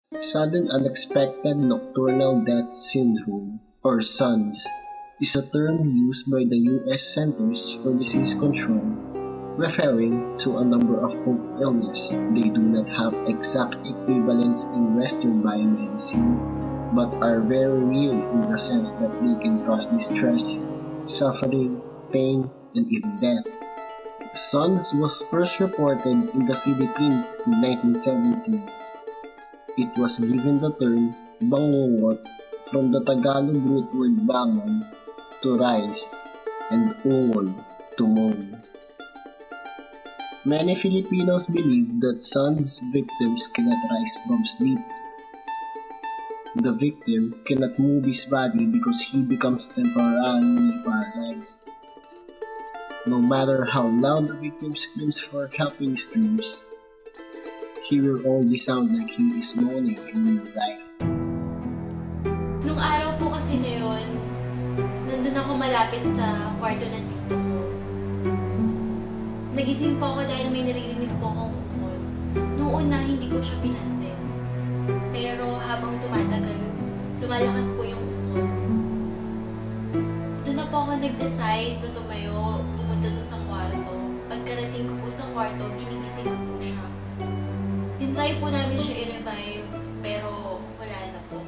Sudden unexpected nocturnal death syndrome, or SUNS, is a term used by the U.S. Centers for Disease Control, referring to a number of cold illness. They do not have exact equivalents in Western biomedicine, but are very real in the sense that they can cause distress, suffering, pain, and even death. SUNS was first reported in the Philippines in 1970. It was given the term bangungot from the Tagalog root word bangon, to rise, and ungol, to move. Many Filipinos believe that SUNS victims cannot rise from sleep. The victim cannot move his body because he becomes temporarily paralyzed. No matter how loud the victim screams for help in his dreams, he will only sound like he is moaning in real life. Nung araw po kasi na yun, nandun ako malapit sa kwarto ng tito ko. Nagising po ako dahil may naririnig po akong ungol. Noong una, hindi ko siya pinansin. Pero habang tumatagal, lumalakas po yung ungol. Doon na po ako nag-decide na tumayo, pumunta dun sa kwarto. Pagkarating ko po sa kwarto, ginigising ko po siya. Tinry po namin siya i-revive, pero wala na po.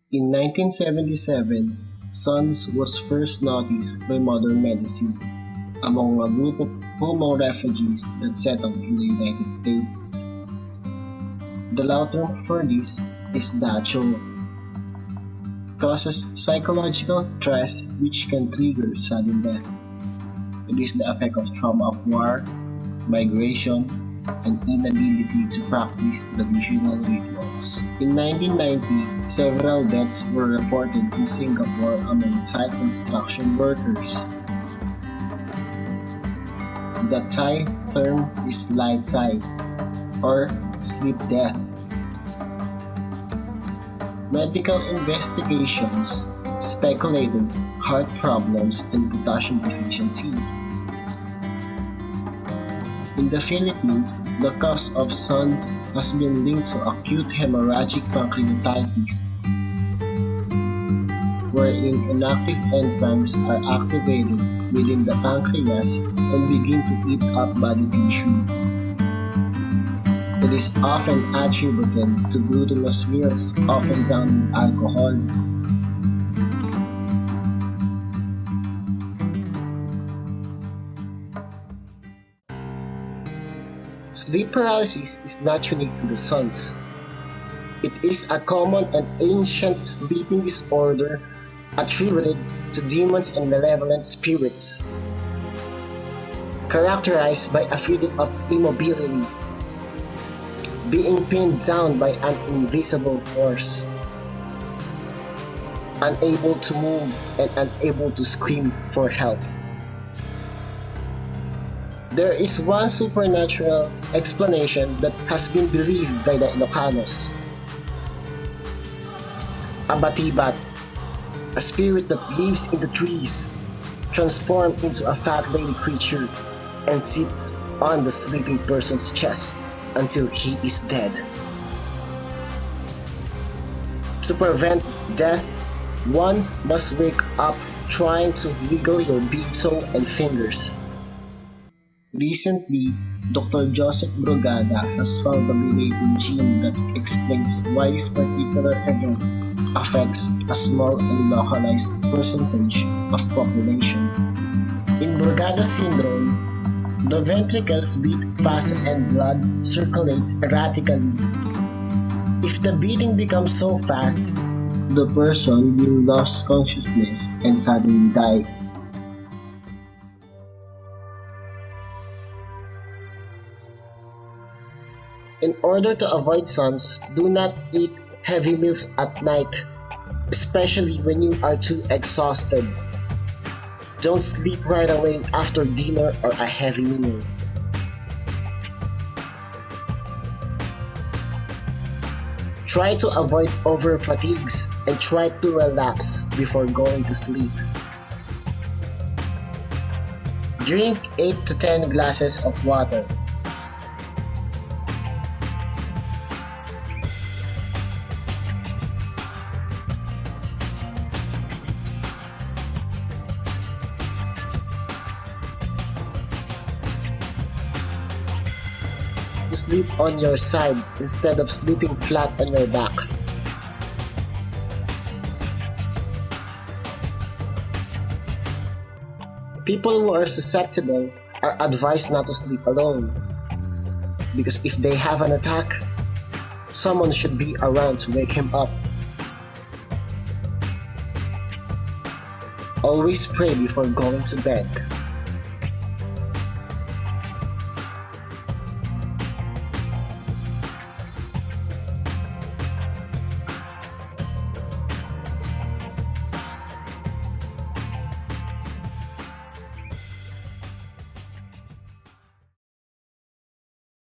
In 1977, SUNS was first noticed by modern medicine among a group of Homo refugees that settled in the United States. The Lao term for this is dacho. Causes psychological stress which can trigger sudden death. It is the effect of trauma of war, migration, and inability to practice traditional rituals. In 1990, several deaths were reported in Singapore among Thai construction workers. The Thai term is Lai Thai, or sleep death. Medical investigations speculated heart problems and potassium deficiency. In the Philippines, the cause of SUNS has been linked to acute hemorrhagic pancreatitis, wherein inactive enzymes are activated within the pancreas and begin to eat up body tissue. It is often attributed to glutinous meals, often down with alcohol. Sleep paralysis is not unique to the SUNS. It is a common and ancient sleeping disorder attributed to demons and malevolent spirits, characterized by a feeling of immobility, being pinned down by an invisible force, unable to move and unable to scream for help. There is one supernatural explanation that has been believed by the Ilocanos. A batibat, a spirit that lives in the trees, transformed into a fat-lady creature and sits on the sleeping person's chest until he is dead. To prevent death, one must wake up trying to wiggle your big toe and fingers. Recently, Dr. Joseph Brugada has found a mutated gene that explains why this particular event affects a small and localized percentage of population. In Brugada syndrome, the ventricles beat fast and blood circulates erratically. If the beating becomes so fast, the person will lose consciousness and suddenly die. In order to avoid SUNS, do not eat heavy meals at night, especially when you are too exhausted. Don't sleep right away after dinner or a heavy meal. Try to avoid over fatigues and try to relax before going to sleep. Drink 8 to 10 glasses of water. to sleep on your side instead of sleeping flat on your back. People who are susceptible are advised not to sleep alone, because if they have an attack, someone should be around to wake him up. Always pray before going to bed.